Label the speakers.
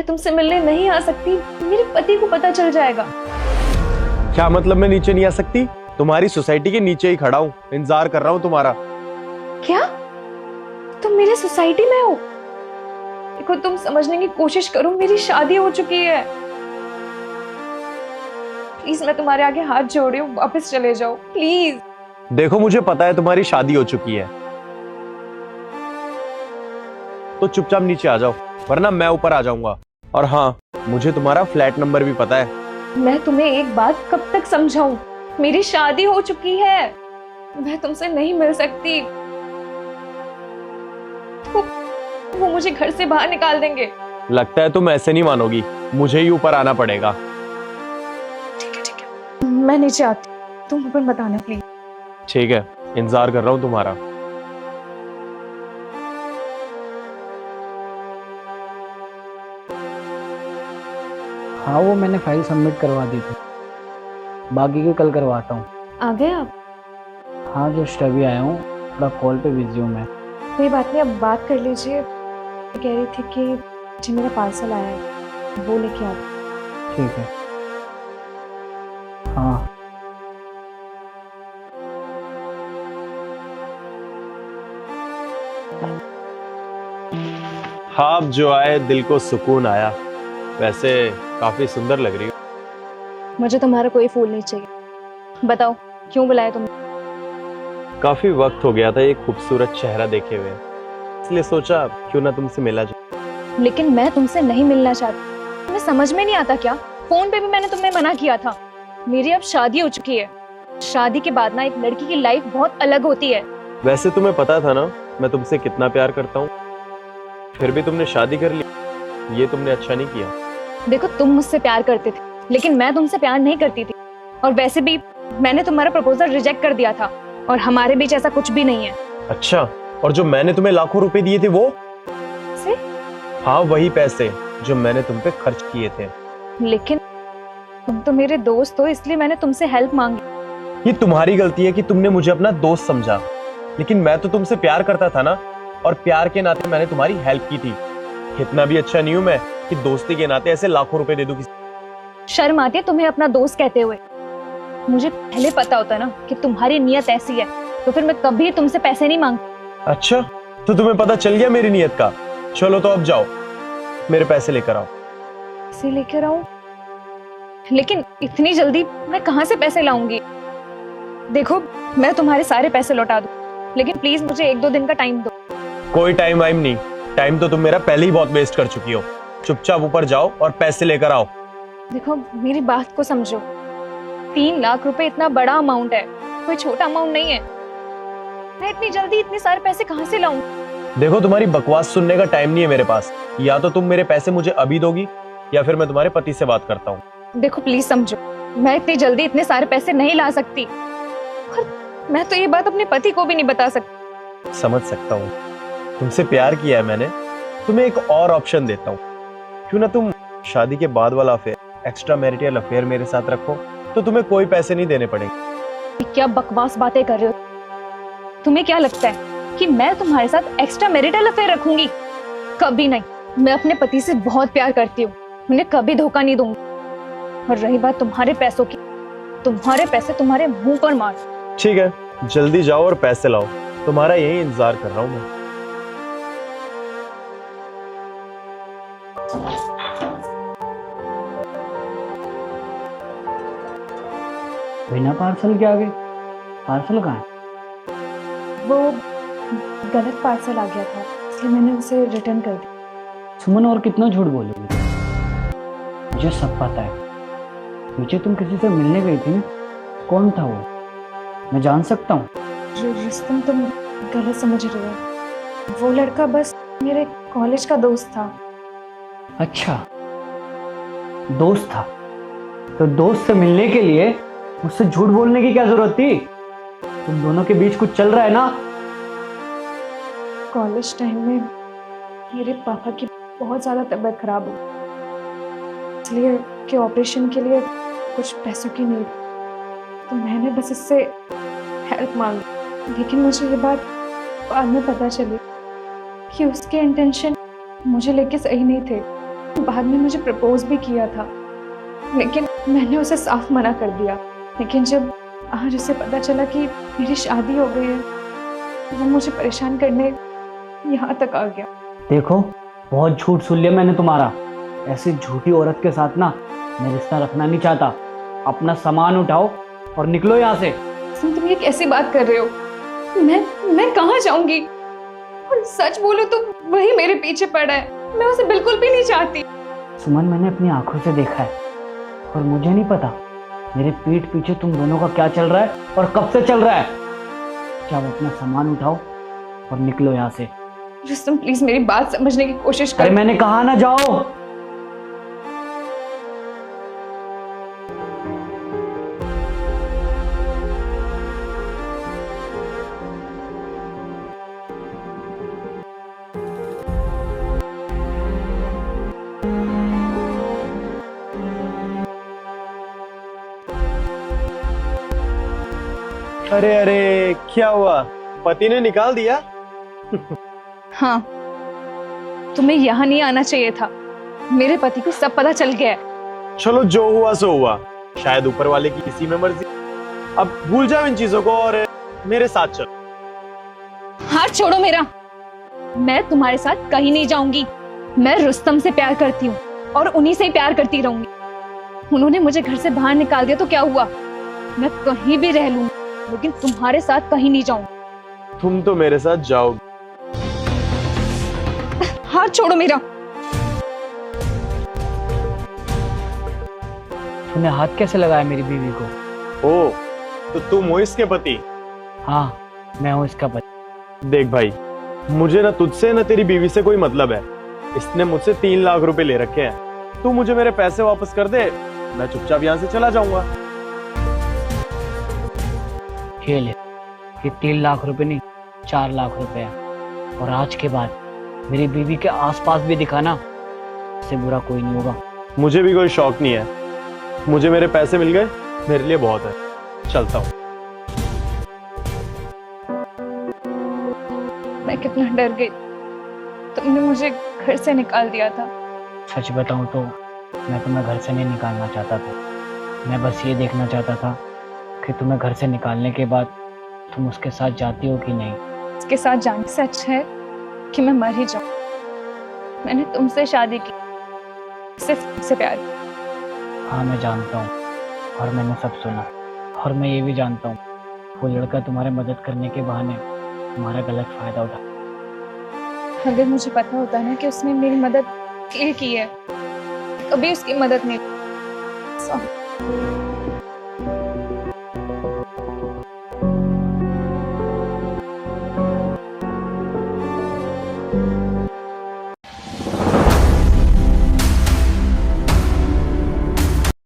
Speaker 1: मैं तुमसे मिलने नहीं आ सकती, मेरे पति को पता चल जाएगा।
Speaker 2: क्या मतलब मैं नीचे नहीं आ सकती? तुम्हारी सोसाइटी के नीचे ही खड़ा हूँ, इंतजार कर रहा हूँ तुम्हारा।
Speaker 1: क्या तुम मेरी सोसाइटी में हो? देखो, तुम समझने की कोशिश करो, मेरी शादी हो चुकी है। प्लीज मैं तुम्हारे आगे हाथ जोड़ रही हूँ, वापस चले जाओ प्लीज।
Speaker 2: देखो मुझे पता है तुम्हारी शादी हो चुकी है, तो चुपचाप नीचे आ जाओ, वरना मैं ऊपर आ जाऊंगा। और हाँ, मुझे तुम्हारा फ्लैट नंबर भी पता है।
Speaker 1: मैं तुम्हें एक बात कब तक समझाऊं? मेरी शादी हो चुकी है, मैं तुमसे नहीं मिल सकती। वो मुझे घर से बाहर निकाल देंगे।
Speaker 2: लगता है तुम ऐसे नहीं मानोगी, मुझे ही ऊपर आना पड़ेगा।
Speaker 1: ठीक है, मैं नीचे आती हूँ, तुम ऊपर मत आना प्लीज।
Speaker 2: ठीक है, इंतजार कर रहा हूँ तुम्हारा।
Speaker 3: हाँ, वो मैंने फाइल सबमिट करवा दी थी, बाकी के कल करवाता हूँ।
Speaker 1: आ गए आप?
Speaker 3: हाँ, जस्ट अभी आया हूँ, थोड़ा कॉल पे बिजी हूँ मैं।
Speaker 1: कोई बात नहीं, अब बात कर लीजिए। कह रही थी कि जी मेरा पार्सल आया है, वो लेके आ।
Speaker 3: ठीक है। हाँ,
Speaker 2: हाँ, अब जो आए दिल को सुकून आया। वैसे काफी सुंदर लग रही हो।
Speaker 1: मुझे तुम्हारा कोई फूल नहीं चाहिए। बताओ क्यों बुलाया तुमने?
Speaker 2: काफी वक्त हो गया था ये खूबसूरत चेहरा देखे हुए, इसलिए सोचा क्यों ना तुमसे मिला जाए।
Speaker 1: लेकिन मैं तुमसे नहीं मिलना चाहती। तुम्हें समझ में नहीं आता क्या? फोन पे भी मैंने तुम्हें मना किया था। मेरी अब शादी हो चुकी है। शादी के बाद ना एक लड़की की लाइफ बहुत अलग होती है।
Speaker 2: वैसे तुम्हें पता था ना मैं तुमसे कितना प्यार करता हूँ, फिर भी तुमने शादी कर ली। ये तुमने अच्छा नहीं किया।
Speaker 1: देखो, तुम मुझसे प्यार करते थे, लेकिन मैं तुमसे प्यार नहीं करती थी। और वैसे भी मैंने तुम्हारा प्रपोजल रिजेक्ट कर दिया था, और हमारे बीच ऐसा कुछ भी नहीं है।
Speaker 2: अच्छा, और जो मैंने तुम्हें लाखों रुपए दिए थे वो?
Speaker 1: से?
Speaker 2: हाँ, वही पैसे जो मैंने तुम पे खर्च किए थे।
Speaker 1: लेकिन तुम तो मेरे दोस्त हो, इसलिए मैंने तुमसे हेल्प मांगी।
Speaker 2: ये तुम्हारी गलती है कि तुमने मुझे अपना दोस्त समझा, लेकिन मैं तो तुमसे प्यार करता था ना, और प्यार के नाते मैंने तुम्हारी हेल्प की थी। इतना भी अच्छा नहीं हूं मैं कि दोस्ती के नाते ऐसे लाखों रुपए दे दूं किसी।
Speaker 1: शर्म आती है तुम्हें अपना दोस्त कहते हुए? मुझे पहले पता होता ना कि तुम्हारी नियत ऐसी है, तो फिर मैं कभी तुमसे पैसे नहीं मांगती।
Speaker 2: अच्छा, तो तुम्हें पता चल गया मेरी नियत का। चलो तो अब जाओ, मेरे पैसे लेकर आओ।
Speaker 1: पैसे लेकर आऊं? लेकिन इतनी जल्दी मैं कहां से पैसे लाऊंगी? देखो, मैं तुम्हारे सारे पैसे लौटा दूं, लेकिन प्लीज मुझे 1-2 दिन का टाइम दो।
Speaker 2: कोई टाइम वाइम नहीं, टाइम तो तुम मेरा पहले ही बहुत वेस्ट कर चुकी हो। चुपचाप ऊपर जाओ और पैसे लेकर आओ।
Speaker 1: देखो, मेरी बात को समझो। 3 लाख रुपए इतना बड़ा अमाउंट है, कोई छोटा अमाउंट नहीं है। मैं इतनी जल्दी इतने सारे पैसे कहां से लाऊं?
Speaker 2: देखो, तुम्हारी बकवास सुनने का टाइम नहीं है मेरे पास। या तो तुम मेरे पैसे मुझे अभी दोगी, या फिर मैं तुम्हारे पति से बात करता हूँ।
Speaker 1: देखो प्लीज समझो, मैं इतनी जल्दी इतने सारे पैसे नहीं ला सकती, और मैं तो ये बात अपने पति को भी नहीं बता सकती।
Speaker 2: समझ सकता हूँ, तुमसे प्यार किया है मैंने। तुम्हें एक और ऑप्शन देता हूँ, क्यों ना तुम शादी के बाद वाला अफेयर, एक्स्ट्रा मैरिटल अफेयर मेरे साथ रखो, तो तुम्हें कोई पैसे नहीं देने पड़ेंगे।
Speaker 1: क्या बकवास बातें कर रहे हो? तुम्हें क्या लगता है कि मैं तुम्हारे साथ एक्स्ट्रा मैरिटल अफेयर रखूंगी? कभी नहीं। मैं अपने पति से बहुत प्यार करती हूँ, उन्हें कभी धोखा नहीं दूंगी। और रही बात तुम्हारे पैसों की, तुम्हारे पैसे तुम्हारे मुंह पर मार।
Speaker 2: ठीक है, जल्दी जाओ और पैसे लाओ, तुम्हारा यही इंतजार कर रहा हूँ मैं।
Speaker 3: बिना पार्सल के आ गए? पार्सल कहाँ है?
Speaker 1: वो गलत पार्सल आ गया था, इसलिए मैंने उसे रिटर्न कर दिया।
Speaker 3: सुमन, और कितना झूठ बोलोगी? मुझे सब पता है। मुझे तुम किसी से मिलने गई थी ना, कौन था वो? मैं जान सकता हूँ?
Speaker 1: रुस्तम, तुम गलत समझ रहे हो। वो लड़का बस मेरे कॉलेज का दोस्त था।
Speaker 3: अच्छा, दोस्त था? तो दोस्त से मिलने के लिए मुझसे झूठ बोलने की क्या जरूरत थी? तुम दोनों के बीच कुछ चल रहा है ना?
Speaker 1: कॉलेज टाइम में मेरे पापा की बहुत ज़्यादा तबीयत खराब हो, इसलिए कि ऑपरेशन के लिए कुछ पैसों की नीड, तो मैंने बस इससे हेल्प मांगी। लेकिन मुझे ये बात बाद में पता चली कि उसके इंटेंशन मुझे लेके सही नहीं थे। बाद में मुझे प्रपोज भी किया था, लेकिन मैंने उसे साफ मना कर दिया। लेकिन जब आज उसे पता चला कि मेरी शादी हो गई है, वो मुझे परेशान करने यहाँ तक आ गया।
Speaker 3: देखो, बहुत झूठ सुन लिया मैंने तुम्हारा। ऐसी झूठी औरत के साथ ना मैं रिश्ता रखना नहीं चाहता। अपना सामान उठाओ और निकलो यहाँ से।
Speaker 1: तुम ये कैसी बात कर रहे हो? मैं कहाँ जाऊंगी? और सच बोलो तो वही मेरे पीछे पड़ा है। मैं उसे बिल्कुल भी नहीं चाहती।
Speaker 3: सुमन, मैंने अपनी आंखों से देखा है और मुझे नहीं पता मेरे पीठ पीछे तुम दोनों का क्या चल रहा है और कब से चल रहा है। जाओ अपना सामान उठाओ और निकलो यहाँ से।
Speaker 1: रुस्तम, प्लीज मेरी बात समझने की कोशिश
Speaker 3: अरे
Speaker 1: कर।
Speaker 3: मैंने कहा ना जाओ।
Speaker 2: अरे अरे, क्या हुआ? पति ने निकाल दिया?
Speaker 1: हाँ, तुम्हें यहाँ नहीं आना चाहिए था। मेरे पति को सब पता चल गया है।
Speaker 2: चलो, जो हुआ सो हुआ। शायद ऊपर वाले की किसी में मर्जी। अब भूल जाओ इन चीजों को और मेरे साथ चलो।
Speaker 1: हाथ छोड़ो मेरा। मैं तुम्हारे साथ कहीं नहीं जाऊंगी। मैं रुस्तम से प्यार करती हूँ और उन्हीं से ही प्यार करती रहूंगी। उन्होंने मुझे घर से बाहर निकाल दिया तो क्या हुआ? मैं कहीं भी रह लूंगी, लेकिन तुम्हारे साथ कहीं नहीं जाऊंगी।
Speaker 2: तुम तो मेरे साथ जाओ।
Speaker 1: हाथ छोड़ो मेरा।
Speaker 3: तूने हाथ कैसे लगाया मेरी बीवी को?
Speaker 2: ओ, तो तुम हो इसके पति?
Speaker 3: हाँ, मैं हूँ इसका पति।
Speaker 2: देख भाई, मुझे ना तुझसे ना तेरी बीवी से कोई मतलब है। इसने मुझसे 3 लाख रुपए ले रखे हैं। तू मुझे मेरे पैसे वापस कर दे, मैं चुपचाप यहाँ से चला जाऊंगा।
Speaker 3: ये ले, ये 3 लाख रुपए नहीं 4 लाख रुपए है। और आज के बाद मेरी बीवी के आसपास भी दिखाना, इससे बुरा कोई नहीं होगा।
Speaker 2: मुझे भी कोई शौक नहीं है। मुझे मेरे पैसे मिल गए, मेरे लिए बहुत है। चलता हूँ।
Speaker 1: मैं कितना डर गई। तुमने मुझे घर से निकाल दिया था।
Speaker 3: सच बताऊं तो मैं तुम्हें घर से नहीं निकालना चाहता था। मैं बस ये देखना चाहता था कि तुम्हें घर से निकालने के बाद तुम उसके साथ जाती हो कि नहीं।
Speaker 1: उसके साथ जाने से अच्छा है कि मैं मर ही जाऊं। मैंने तुमसे शादी की, सिर्फ तुमसे प्यार किया।
Speaker 3: हाँ, मैं जानता हूँ और मैंने सब सुना। और मैं ये भी जानता हूँ वो लड़का तुम्हारे मदद करने के बहाने तुम्हारा गलत फायदा उठा।
Speaker 1: अगर मुझे पता होता ना कि उसने मेरी मदद की है, कभी उसकी मदद नहीं। Sorry.